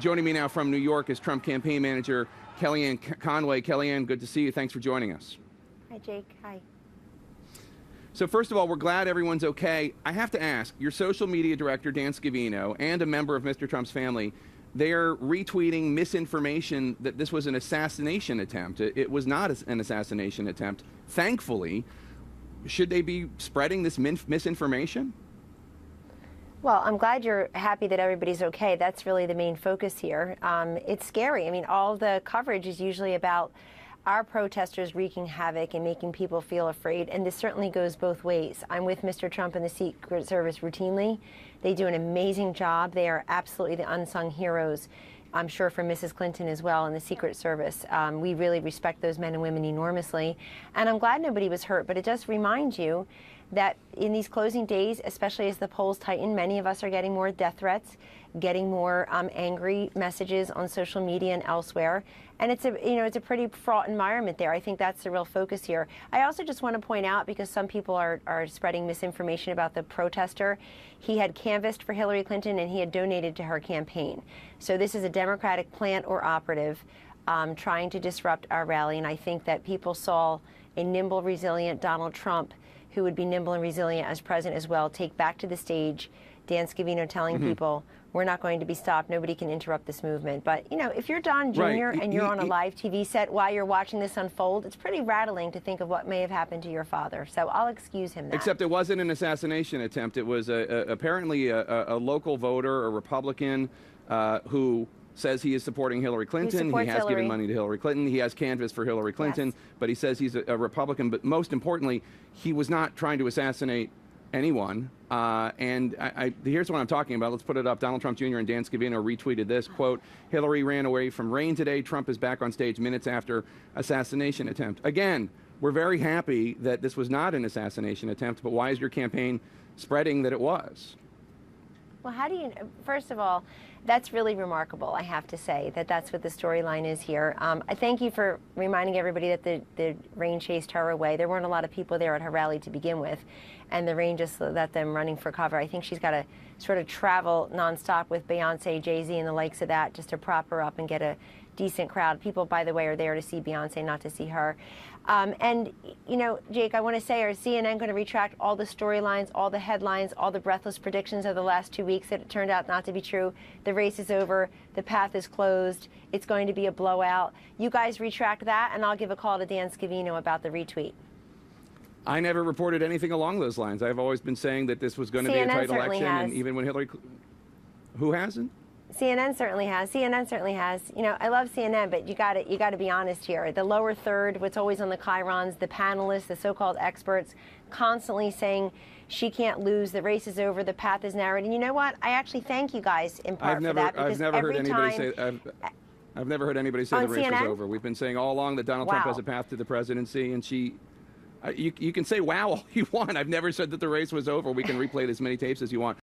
Joining me now from New York is Trump campaign manager Kellyanne Conway. Kellyanne, good to see you. Thanks for joining us. Hi, Jake. Hi. So first of all, we're glad everyone's okay. I have to ask, your social media director, Dan Scavino, and a member of Mr. Trump's family, they're retweeting misinformation that this was an assassination attempt. It was not an assassination attempt. Thankfully, should they be spreading this misinformation? Well, I'm glad you're happy that everybody's okay. That's really the main focus here. It's scary. I mean, all the coverage is usually about our protesters wreaking havoc and making people feel afraid, and this certainly goes both ways. I'm with Mr. Trump and the Secret Service routinely. They do an amazing job. They are absolutely the unsung heroes, I'm sure, for Mrs. Clinton as well in the Secret Service. We really respect those men and women enormously, and I'm glad nobody was hurt, but it does remind you that in these closing days, especially as the polls tighten, many of us are getting more death threats, getting more angry messages on social media and elsewhere. And it's a pretty fraught environment there. I think that's the real focus here. I also just want to point out, because some people are spreading misinformation about the protester, he had canvassed for Hillary Clinton and he had donated to her campaign. So this is a Democratic plant or operative trying to disrupt our rally. And I think that people saw a nimble, resilient Donald Trump, who would be nimble and resilient as president as well, take back to the stage Dan Scavino telling people, we're not going to be stopped. Nobody can interrupt this movement. But, you know, if you're Don Jr. and you're on a live TV set while you're watching this unfold, it's pretty rattling to think of what may have happened to your father. So I'll excuse him that. Except it wasn't an assassination attempt. It was apparently a local voter, a Republican, who says he is supporting Hillary Clinton. He has given money to Hillary Clinton. He has canvassed for Hillary Clinton, but he says he's a Republican. But most importantly, he was not trying to assassinate anyone. Here's what I'm talking about. Let's put it up. Donald Trump Jr. and Dan Scavino retweeted this, quote, "Hillary ran away from rain today. Trump is back on stage minutes after assassination attempt." Again, we're very happy that this was not an assassination attempt, but why is your campaign spreading that it was? Well, how do you, first of all, that's really remarkable, I have to say, that that's what the storyline is here. I thank you for reminding everybody that the rain chased her away. There weren't a lot of people there at her rally to begin with, and the rain just let them running for cover. I think she's got to sort of travel nonstop with Beyonce, Jay-Z, and the likes of that just to prop her up and get a decent crowd. People, by the way, are there to see Beyonce, not to see her. And, you know, Jake, I want to say, are CNN going to retract all the storylines, all the headlines, all the breathless predictions of the last 2 weeks that it turned out not to be true? The race is over. The path is closed. It's going to be a blowout. You guys retract that, and I'll give a call to Dan Scavino about the retweet. I never reported anything along those lines. I've always been saying that this was going to be a tight election, and even when Hillary... Who hasn't? CNN certainly has. CNN certainly has. You know, I love CNN, but you got to be honest here. The lower third, what's always on the chyrons, the panelists, the so-called experts, constantly saying she can't lose, the race is over, the path is narrowed. And you know what? I actually thank you guys in part for that, because I've never heard anybody say the race CNN? was over. We've been saying all along that Donald Trump has a path to the presidency, and you can say wow all you want. I've never said that the race was over. We can replay as many tapes as you want.